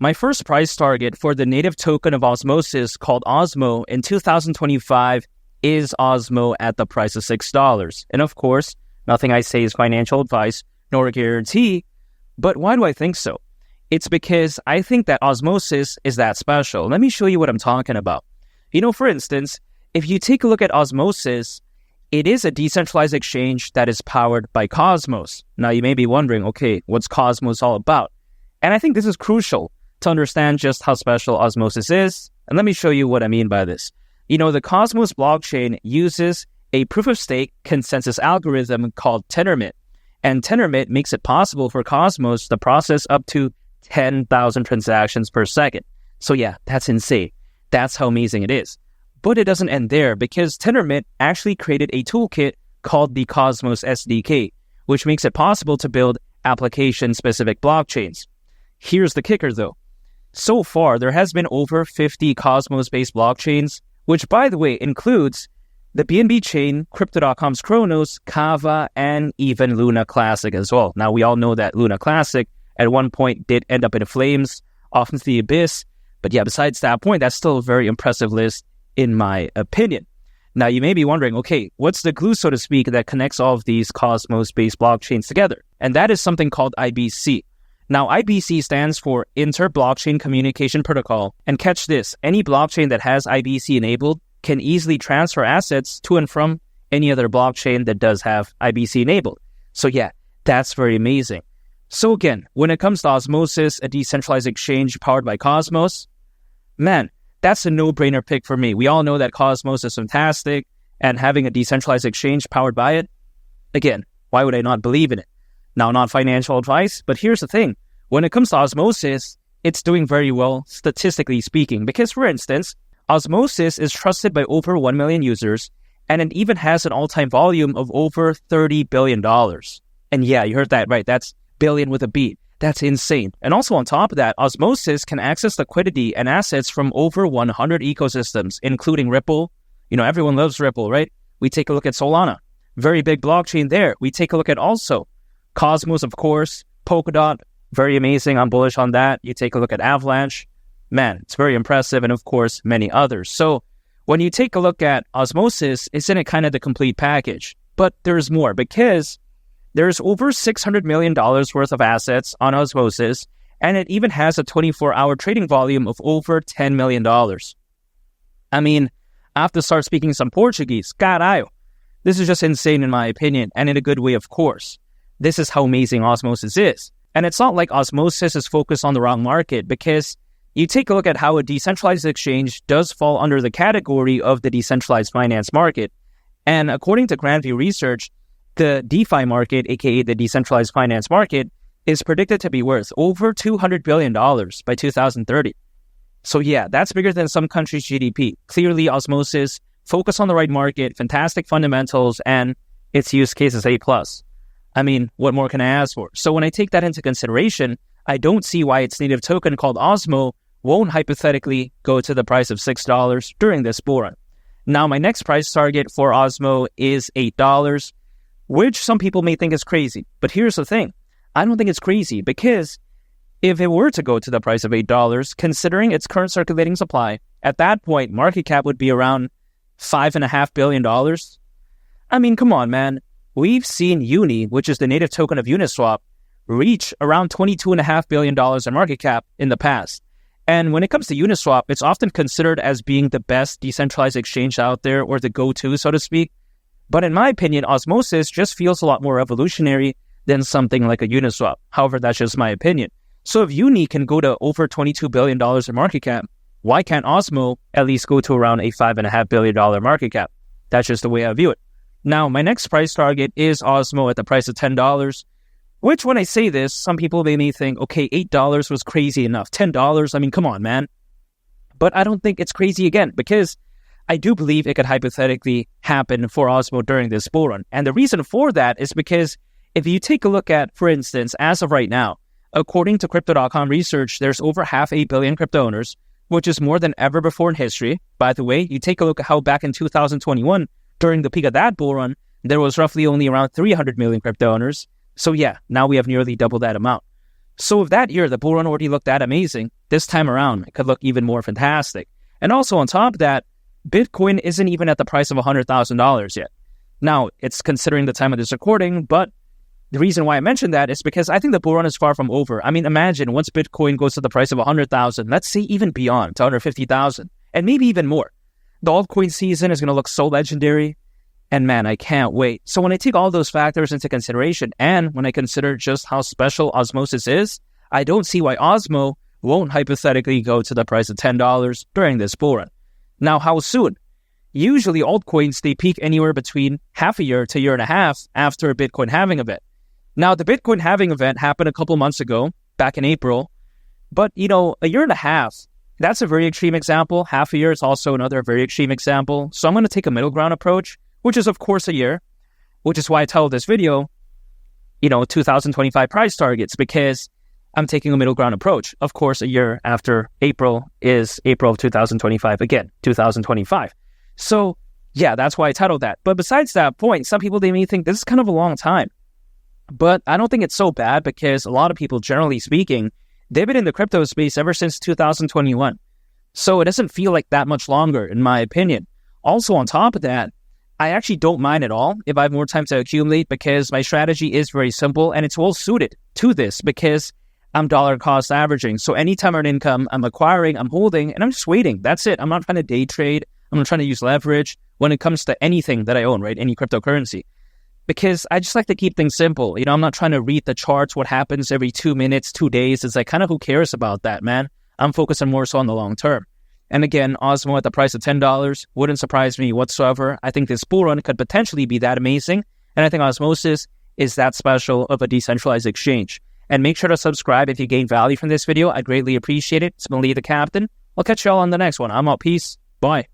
my first price target for the native token of Osmosis called Osmo in 2025 is Osmo at the price of $6. And of course, nothing I say is financial advice nor a guarantee, but why do I think so? It's because I think that Osmosis is that special. Let me show you what I'm talking about. For instance, if you take a look at Osmosis, it is a decentralized exchange that is powered by Cosmos. Now, you may be wondering, okay, what's Cosmos all about? And I think this is crucial to understand just how special Osmosis is. And let me show you what I mean by this. The Cosmos blockchain uses a proof-of-stake consensus algorithm called Tendermint. And Tendermint makes it possible for Cosmos to process up to 10,000 transactions per second. So yeah, that's insane. That's how amazing it is. But it doesn't end there, because Tendermint actually created a toolkit called the Cosmos SDK, which makes it possible to build application-specific blockchains. Here's the kicker though. So far, there has been over 50 Cosmos-based blockchains, which by the way includes the BNB chain, Crypto.com's Kronos, Kava, and even Luna Classic as well. Now, we all know that Luna Classic at one point did end up in flames, off into the abyss. But yeah, besides that point, that's still a very impressive list, in my opinion. Now, you may be wondering, okay, what's the glue, so to speak, that connects all of these Cosmos-based blockchains together? And that is something called IBC. Now, IBC stands for Inter-Blockchain Communication Protocol. And catch this, any blockchain that has IBC enabled can easily transfer assets to and from any other blockchain that does have IBC enabled. So yeah, that's very amazing. So again, when it comes to Osmosis, a decentralized exchange powered by Cosmos, man, that's a no-brainer pick for me. We all know that Cosmos is fantastic, and having a decentralized exchange powered by it, again, why would I not believe in it? Now, not financial advice, but here's the thing. When it comes to Osmosis, it's doing very well, statistically speaking, because, for instance, Osmosis is trusted by over 1 million users, and it even has an all-time volume of over $30 billion. And yeah, you heard that right. That's billion with a B. That's insane. And also on top of that, Osmosis can access liquidity and assets from over 100 ecosystems, including Ripple. Everyone loves Ripple, right? We take a look at Solana. Very big blockchain there. We take a look at also Cosmos, of course, Polkadot. Very amazing. I'm bullish on that. You take a look at Avalanche. Man, it's very impressive. And of course, many others. So when you take a look at Osmosis, isn't it kind of the complete package? But there's more, because there's over $600 million worth of assets on Osmosis, and it even has a 24-hour trading volume of over $10 million. I mean, I have to start speaking some Portuguese. Caralho. This is just insane in my opinion, and in a good way, of course. This is how amazing Osmosis is. And it's not like Osmosis is focused on the wrong market, because you take a look at how a decentralized exchange does fall under the category of the decentralized finance market. And according to Grandview Research, the DeFi market, aka the decentralized finance market, is predicted to be worth over $200 billion by 2030. So yeah, that's bigger than some countries' GDP. Clearly, Osmosis, focus on the right market, fantastic fundamentals, and its use case is A+. I mean, what more can I ask for? So when I take that into consideration, I don't see why its native token called Osmo won't hypothetically go to the price of $6 during this bull run. Now, my next price target for Osmo is $8, which some people may think is crazy. But here's the thing. I don't think it's crazy, because if it were to go to the price of $8, considering its current circulating supply, at that point, market cap would be around $5.5 billion. I mean, come on, man. We've seen Uni, which is the native token of Uniswap, reach around $22.5 billion in market cap in the past. And when it comes to Uniswap, it's often considered as being the best decentralized exchange out there, or the go-to, so to speak. But in my opinion, Osmosis just feels a lot more revolutionary than something like a Uniswap. However, that's just my opinion. So if Uni can go to over $22 billion in market cap, why can't Osmo at least go to around a $5.5 billion market cap? That's just the way I view it. Now, my next price target is Osmo at the price of $10, which when I say this, some people may think, okay, $8 was crazy enough. $10, I mean, come on, man. But I don't think it's crazy again, because I do believe it could hypothetically happen for Osmo during this bull run. And the reason for that is because if you take a look at, for instance, as of right now, according to Crypto.com research, there's over 500 million crypto owners, which is more than ever before in history. By the way, you take a look at how back in 2021, during the peak of that bull run, there was roughly only around 300 million crypto owners. So yeah, now we have nearly double that amount. So if that year the bull run already looked that amazing, this time around it could look even more fantastic. And also on top of that, Bitcoin isn't even at the price of $100,000 yet. Now, it's considering the time of this recording, but the reason why I mentioned that is because I think the bull run is far from over. I mean, imagine once Bitcoin goes to the price of 100,000, let's say even beyond to 150,000, and maybe even more. The altcoin season is going to look so legendary, and man, I can't wait. So when I take all those factors into consideration, and when I consider just how special Osmosis is, I don't see why Osmo won't hypothetically go to the price of $10 during this bull run. Now, how soon? Usually altcoins, they peak anywhere between half a year to a year and a half after a Bitcoin halving event. Now, the Bitcoin halving event happened a couple months ago, back in April. But, a year and a half, that's a very extreme example. Half a year is also another very extreme example. So I'm going to take a middle ground approach, which is, of course, a year, which is why I titled this video, 2025 price targets, because I'm taking a middle ground approach. Of course, a year after April is April of 2025. Again, 2025. So, yeah, that's why I titled that. But besides that point, some people, they may think this is kind of a long time. But I don't think it's so bad because a lot of people, generally speaking, they've been in the crypto space ever since 2021. So it doesn't feel like that much longer, in my opinion. Also, on top of that, I actually don't mind at all if I have more time to accumulate because my strategy is very simple and it's well suited to this because I'm dollar cost averaging. So anytime I earn income, I'm acquiring, I'm holding, and I'm just waiting. That's it. I'm not trying to day trade. I'm not trying to use leverage when it comes to anything that I own, right? Any cryptocurrency. Because I just like to keep things simple. I'm not trying to read the charts, what happens every 2 minutes, 2 days. It's like, kind of who cares about that, man? I'm focusing more so on the long term. And again, Osmo at the price of $10 wouldn't surprise me whatsoever. I think this bull run could potentially be that amazing. And I think Osmosis is that special of a decentralized exchange. And make sure to subscribe if you gain value from this video. I'd greatly appreciate it. It's been Lee the Captain. I'll catch you all on the next one. I'm out. Peace. Bye.